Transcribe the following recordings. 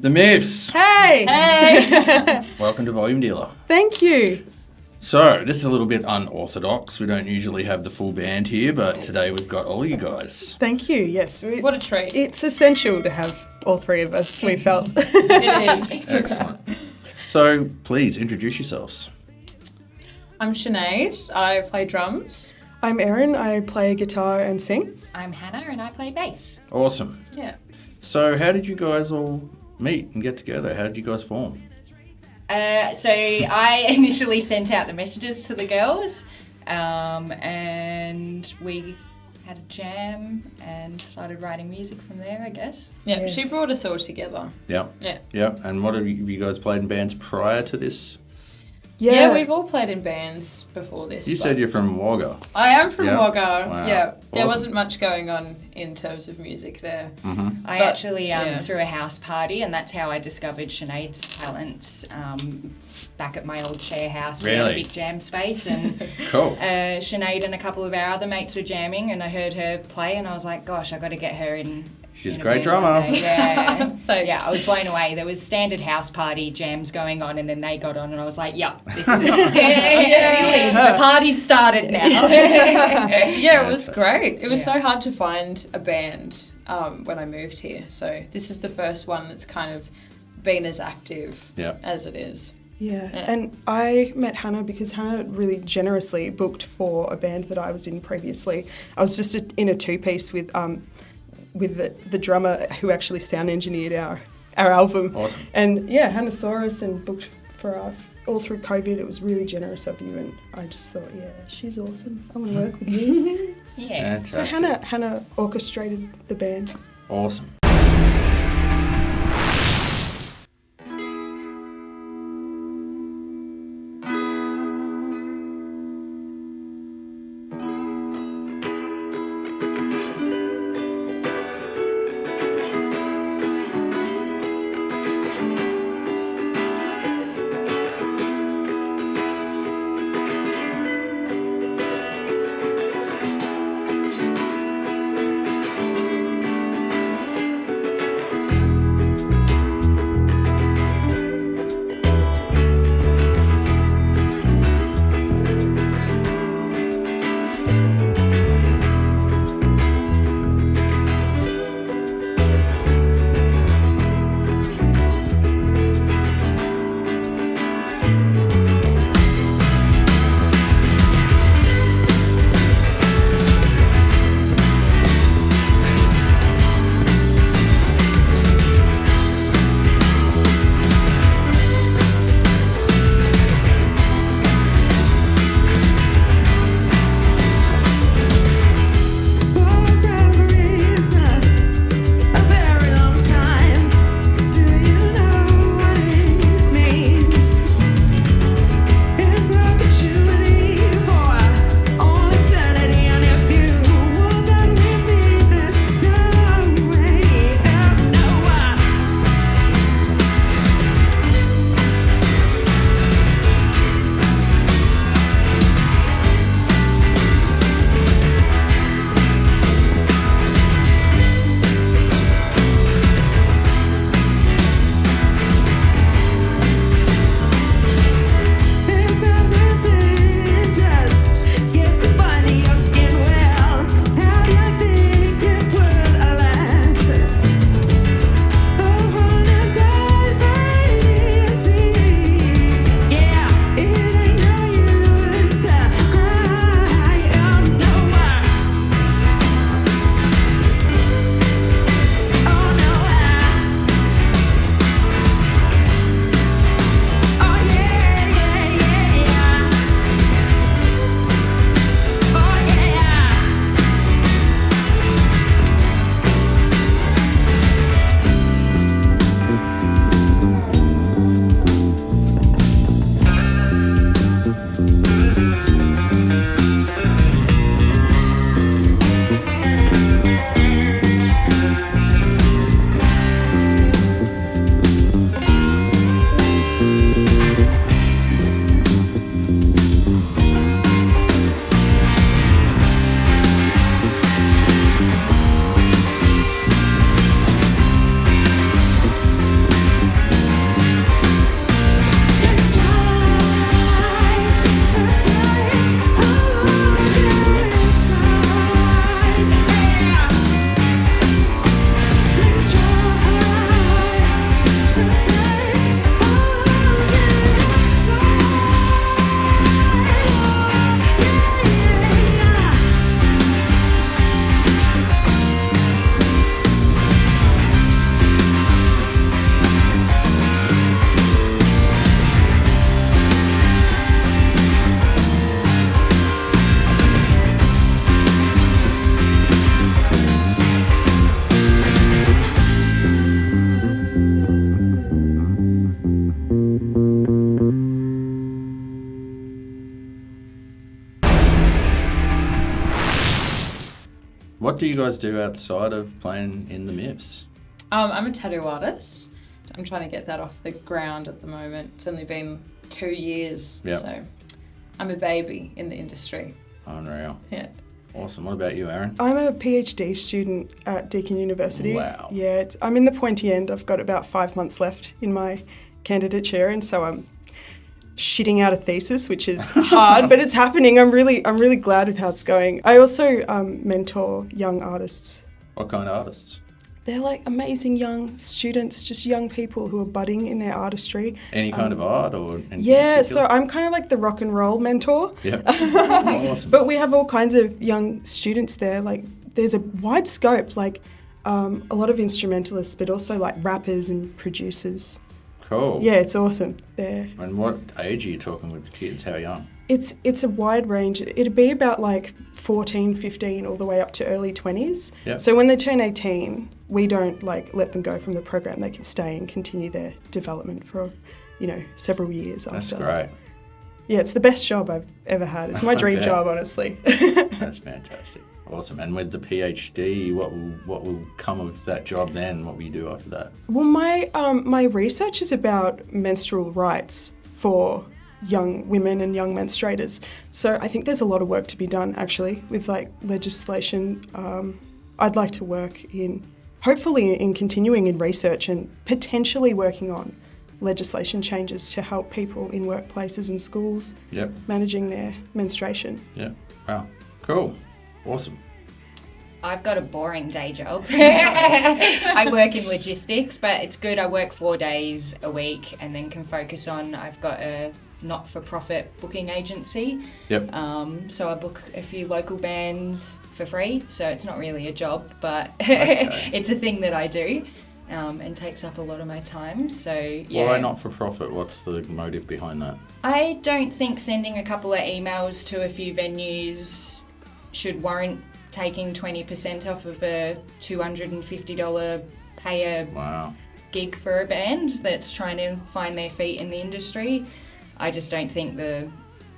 The Miffs. Hey! Hey! Welcome to Volume Dealer. Thank you. So, this is a little bit unorthodox. We don't usually have the full band here, but today we've got all you guys. Thank you, yes. What a treat. It's essential to have all three of us, we felt. It is. Excellent. So, please introduce yourselves. I'm Sinead. I play drums. I'm Erin, I play guitar and sing. I'm Hannah and I play bass. Awesome. Yeah. So, how did you guys all meet and get together? How did you guys form? So I initially sent out the messages to the girls and we had a jam and started writing music from there, I guess. Yeah, Yes. she brought us all together. Yeah. Yeah. Yeah. And what have you guys played in bands prior to this? Yeah, we've all played in bands before this. You but said you're from Wagga. I am from Yeah. Wagga. Wow. Yeah. There Awesome. wasn't much going on in terms of music there. I But, actually yeah. threw a house party and that's how I discovered Sinead's talents back at my old share house. We had Really? a big jam space and Cool. Sinead and a couple of our other mates were jamming and I heard her play and I was like, gosh, I got to get her in. She's a in great band one drummer. day. Yeah. Thanks. Yeah, I was blown away. There was standard house party jams going on and then they got on and I was like, yep, this is it. The party's started now. Yeah, it was Fantastic. great. It was Yeah. so hard to find a band when I moved here. So this is the first one that's kind of been as active Yeah. as it is. Yeah, Yeah. and I met Hannah because Hannah really generously booked for a band that I was in previously. I was just in a two-piece with the drummer who actually sound engineered our album. Awesome. And yeah, Hannah saw us and booked for us all through COVID. It was really generous of you, and I just thought, yeah, she's awesome. I want to work with you. Yeah. So Fantastic. Hannah orchestrated the band. Awesome. What do you guys do outside of playing in the Miffs? I'm a tattoo artist. I'm trying to get that off the ground at the moment. It's only been 2 years, so I'm a baby in the industry. Unreal. Yeah. Awesome. What about you, Aaron? I'm a PhD student at Deakin University. Wow. Yeah, I'm in the pointy end. I've got about 5 months left in my candidature, and so I'm shitting out a thesis, which is hard, but it's happening. I'm really glad with how it's going. I also mentor young artists. What kind of artists? They're like amazing young students, just young people who are budding in their artistry. Any kind of art or anything Yeah, particular? so I'm kind of like the rock and roll mentor. Yep. Awesome. But we have all kinds of young students there. Like there's a wide scope, like a lot of instrumentalists, but also like rappers and producers. Cool. Yeah, it's awesome there. And what age are you talking with the kids? How young? It's a wide range. It'd be about like 14, 15, all the way up to early 20s. Yep. So when they turn 18, we don't like let them go from the program. They can stay and continue their development for, several years That's after. great. Yeah, it's the best job I've ever had. It's my dream Okay. job, honestly. That's fantastic. Awesome. And with the PhD, what will come of that job then? What will you do after that? Well, my research is about menstrual rights for young women and young menstruators. So I think there's a lot of work to be done actually with like legislation. I'd like to work hopefully in continuing in research and potentially working on legislation changes to help people in workplaces and schools managing their menstruation. Yeah. Wow. Cool. Awesome. I've got a boring day job. I work in logistics, but it's good. I work 4 days a week and then can focus on, I've got a not-for-profit booking agency. Yep. So I book a few local bands for free. So it's not really a job, but Okay. it's a thing that I do and takes up a lot of my time. So yeah. Why not for profit? What's the motive behind that? I don't think sending a couple of emails to a few venues should warrant taking 20% off of a $250 payer Wow. gig for a band that's trying to find their feet in the industry. I just don't think the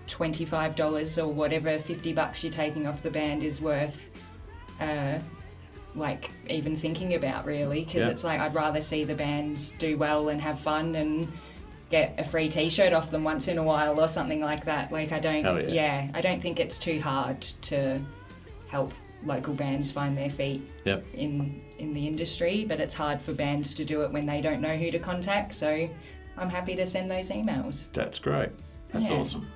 $25 or whatever, $50 you're taking off the band is worth even thinking about really, because it's like I'd rather see the bands do well and have fun and get a free t-shirt off them once in a while or something like that. Like I don't I don't think it's too hard to help local bands find their feet in the industry, but it's hard for bands to do it when they don't know who to contact, so I'm happy to send those emails. That's great. That's awesome.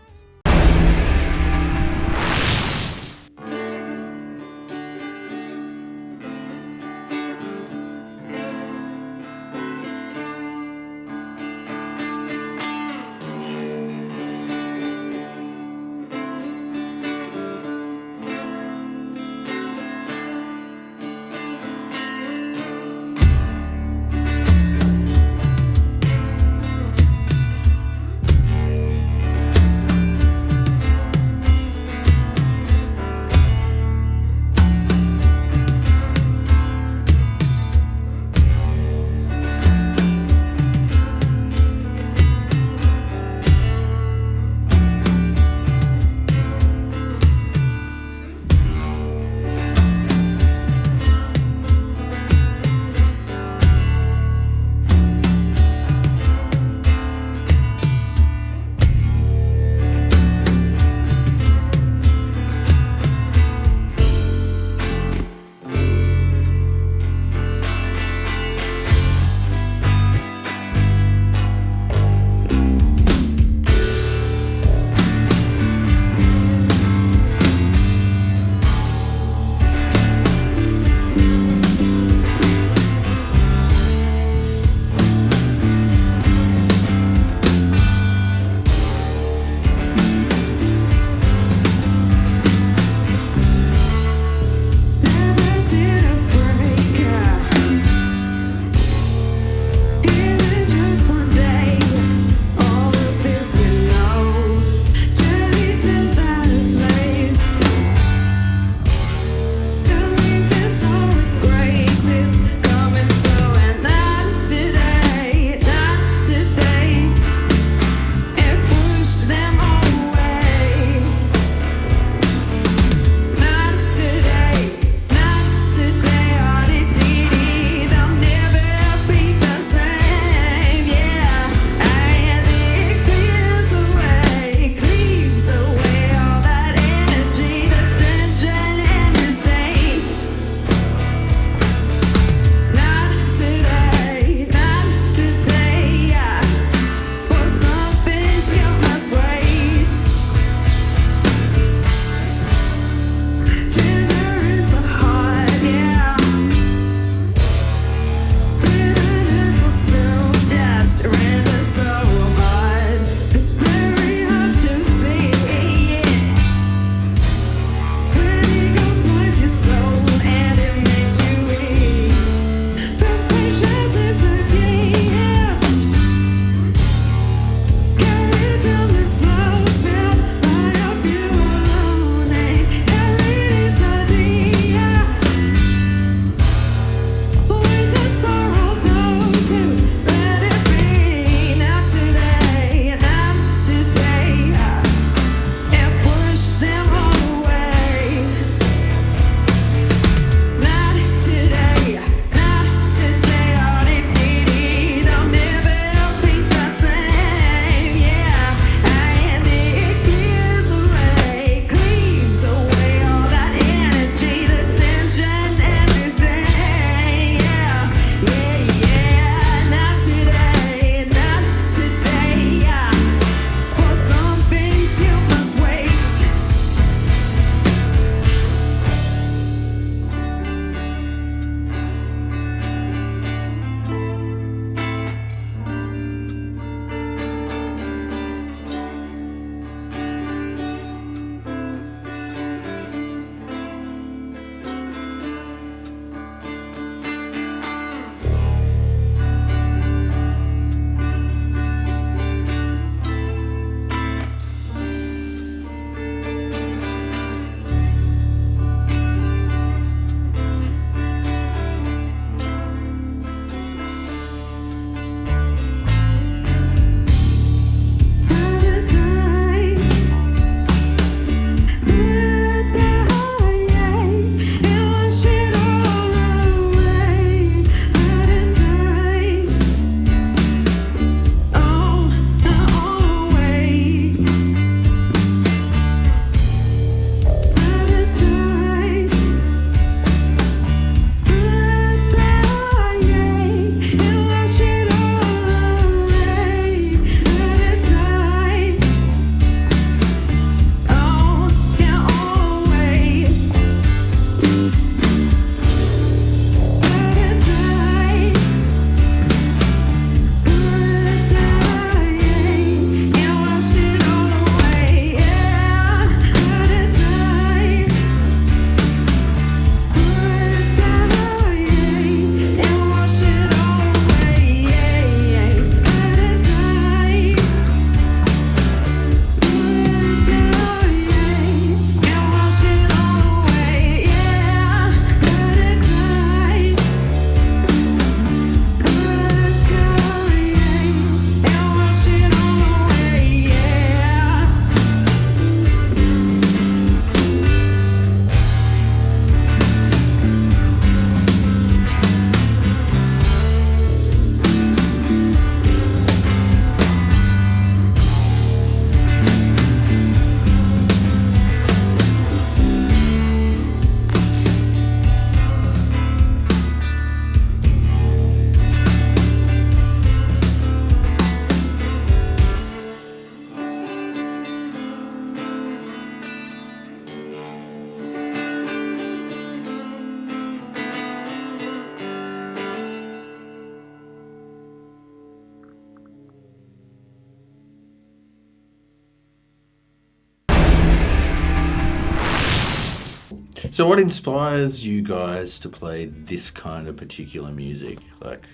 So what inspires you guys to play this kind of particular music? Like,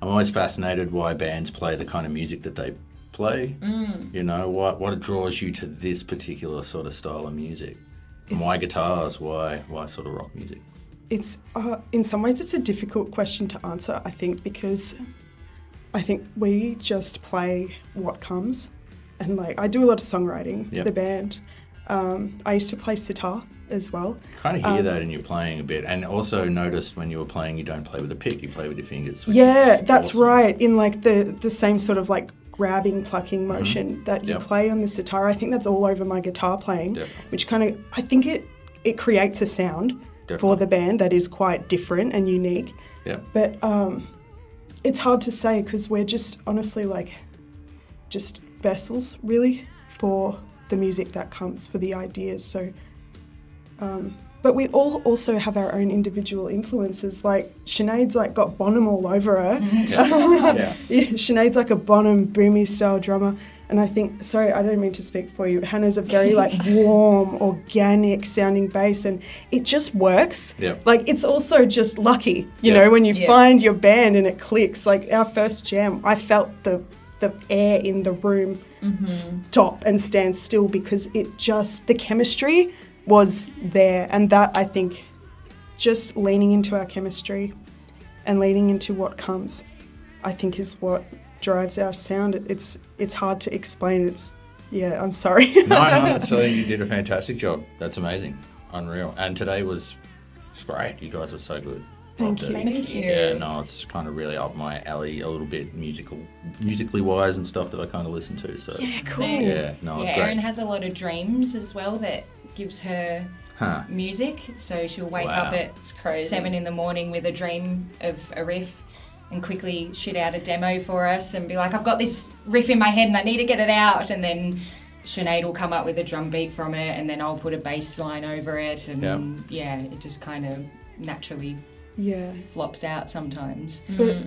I'm always fascinated why bands play the kind of music that they play. You know, what draws you to this particular sort of style of music? And why guitars? Why sort of rock music? It's in some ways it's a difficult question to answer, I think, because I think we just play what comes. And like I do a lot of songwriting for the band. I used to play sitar as well. Kind of hear that in your playing a bit, and also noticed when you were playing, you don't play with a pick, you play with your fingers. That's awesome. right. In like the same sort of like grabbing, plucking motion that you play on the sitar. I think that's all over my guitar playing, which kind of I think it creates a sound for the band that is quite different and unique. But it's hard to say because we're just honestly like just vessels really for the music that comes, for the ideas. So but we all also have our own individual influences. Like Sinead's like got Bonham all over her. Sinead's like a Bonham boomy style drummer. And I think, sorry, I don't mean to speak for you. Hannah's a very like warm, organic sounding bass, and it just works. Like it's also just lucky, you know, when you find your band and it clicks. Like our first jam, I felt the air in the room stop and stand still because it just, the chemistry was there, and that I think just leaning into our chemistry and leaning into what comes, I think is what drives our sound. It's hard to explain. I'm sorry. No, so you did a fantastic job. That's amazing, unreal. And today was great. You guys were so good. Thank you. Thank you. Yeah, no, it's kind of really up my alley a little bit musically wise and stuff that I kind of listen to. So yeah, cool. Yeah, no, it's great. Erin has a lot of dreams as well that gives her music. So she'll wake up at 7 a.m. with a dream of a riff and quickly shit out a demo for us and be like, I've got this riff in my head and I need to get it out. And then Sinead will come up with a drum beat from it and then I'll put a bass line over it. And it just kind of naturally flops out sometimes. But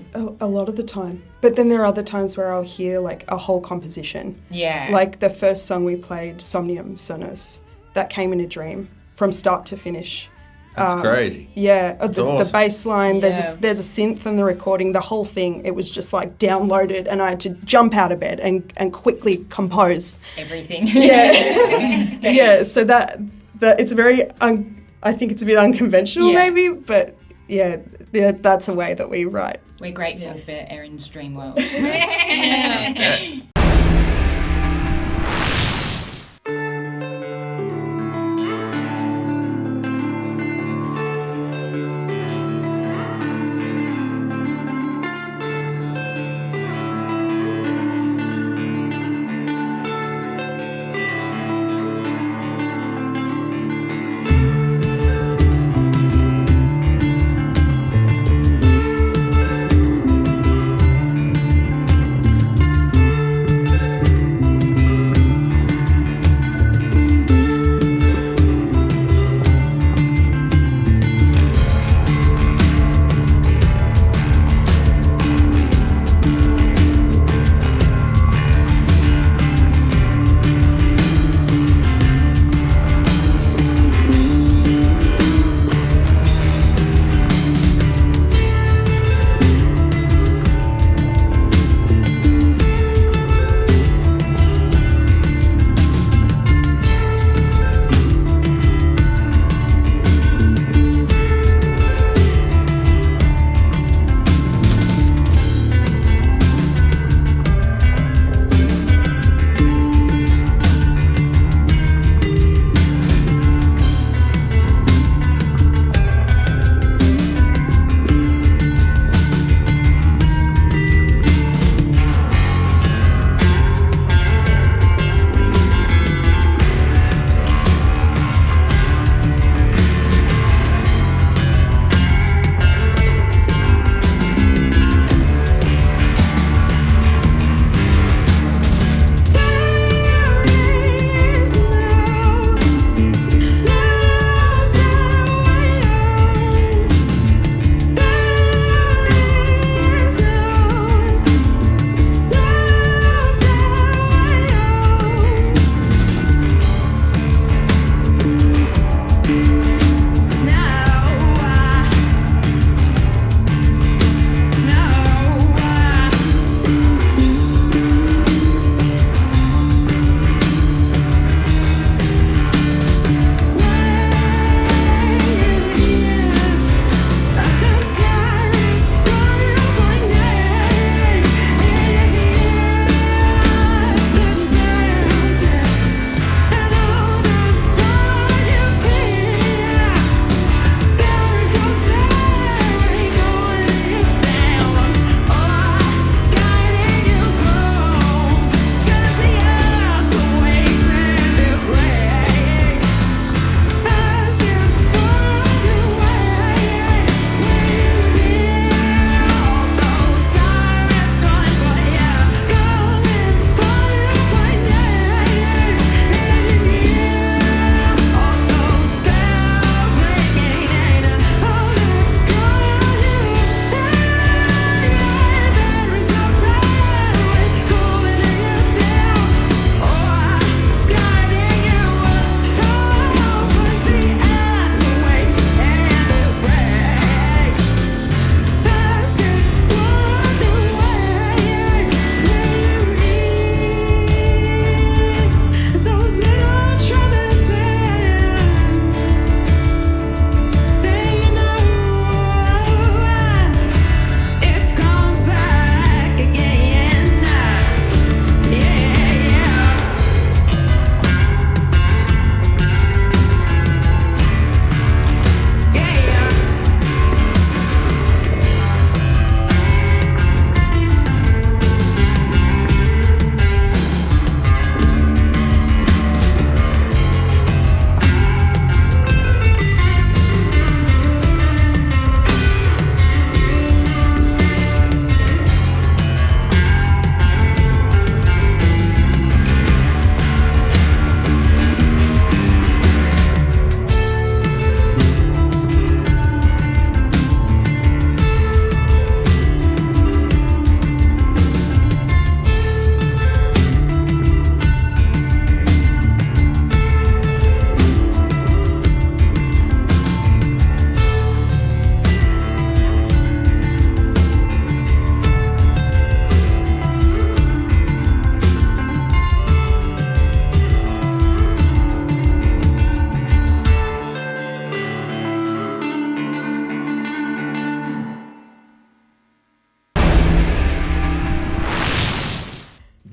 a lot of the time. But then there are other times where I'll hear like a whole composition. Yeah. Like the first song we played, Somnium Sonos, that came in a dream from start to finish. That's crazy. Yeah, That's the awesome. bass line, there's a synth in the recording, the whole thing, it was just like downloaded and I had to jump out of bed and quickly compose. Everything. So that it's very, I think it's a bit unconventional maybe, but that's a way that we write. We're grateful for Erin's dream world.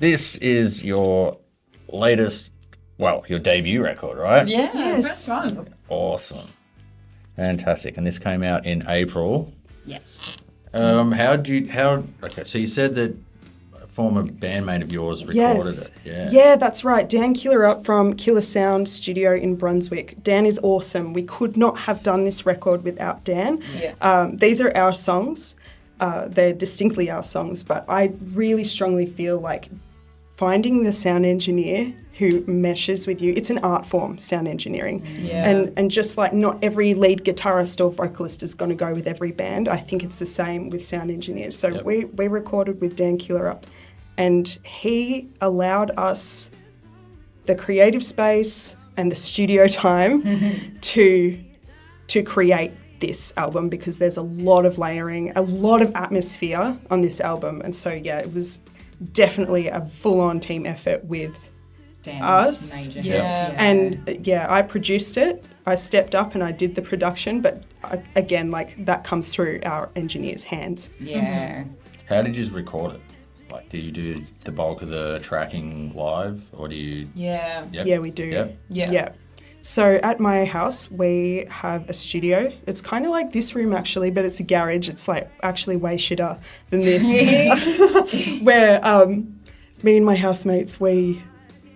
this is your latest, your debut record, right? Yeah, Yes. first one. Awesome. Fantastic. And this came out in April. Yes. Okay, so you said that a former bandmate of yours recorded it. Yeah, that's right. Dan Killer Up from Killer Sound Studio in Brunswick. Dan is awesome. We could not have done this record without Dan. Yeah. These are our songs. They're distinctly our songs, but I really strongly feel like finding the sound engineer who meshes with you. It's an art form, sound engineering. Yeah. And just like not every lead guitarist or vocalist is going to go with every band. I think it's the same with sound engineers. So we recorded with Dan Killer Up, and he allowed us the creative space and the studio time to create this album, because there's a lot of layering, a lot of atmosphere on this album. And so, it was definitely a full-on team effort with Dan's us. major. Yeah. And I produced it. I stepped up and I did the production, but again, like that comes through our engineer's hands. Yeah. How did you record it? Like, do you do the bulk of the tracking live, or do you? Yeah. Yep. Yeah, we do. Yep. Yeah. So at my house, we have a studio. It's kind of like this room actually, but it's a garage. It's like actually way shitter than this. Where me and my housemates, we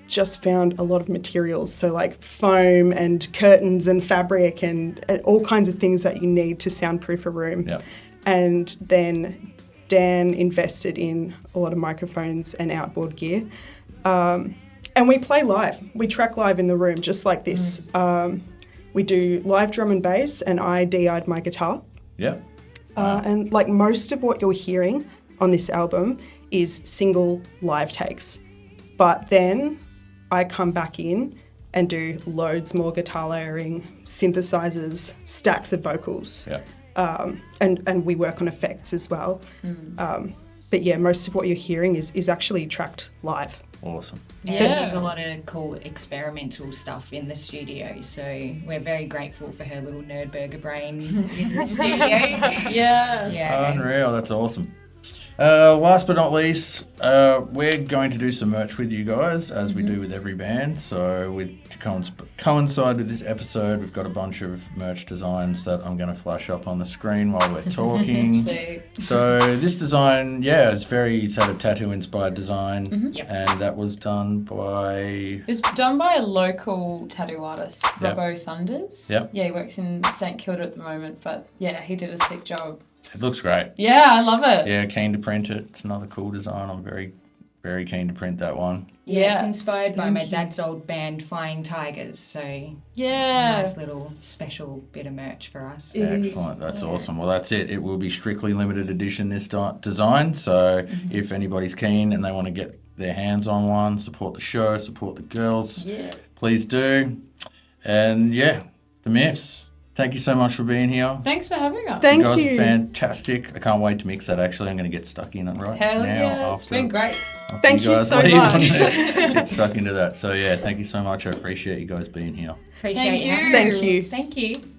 just found a lot of materials. So like foam and curtains and fabric and all kinds of things that you need to soundproof a room. Yep. And then Dan invested in a lot of microphones and outboard gear. And we play live. We track live in the room, just like this. We do live drum and bass, and I DI'd my guitar. Yeah. And like most of what you're hearing on this album is single live takes. But then I come back in and do loads more guitar layering, synthesizers, stacks of vocals. Yeah. And we work on effects as well. But yeah, most of what you're hearing is actually tracked live. Awesome. And does a lot of cool experimental stuff in the studio, so we're very grateful for her little nerdburger brain in the studio. Yeah. Unreal. That's awesome. Last but not least, we're going to do some merch with you guys, as we do with every band. So to coincide with this episode, we've got a bunch of merch designs that I'm going to flash up on the screen while we're talking. So this design, it's very sort of tattoo-inspired design, and that was done by... It's done by a local tattoo artist, Yep. Robbo Thunders. Yep. Yeah, he works in St Kilda at the moment, but he did a sick job. It looks great. Yeah, I love it. Yeah, keen to print it. It's another cool design. I'm very, very keen to print that one. Yeah, it's inspired by my dad's old band, Flying Tigers. So it's a nice little special bit of merch for us. Excellent. That's awesome. Well, that's it. It will be strictly limited edition, this design. So if anybody's keen and they want to get their hands on one, support the show, support the girls, please do. And the Miffs. Thank you so much for being here. Thanks for having us. Thank you. guys you. are fantastic. I can't wait to mix that, actually. I'm going to get stuck in it right Hell now. yeah, it's been great. Thank you so much. Get stuck into that. So, thank you so much. I appreciate you guys being here. Appreciate you. Thank you. Thank you.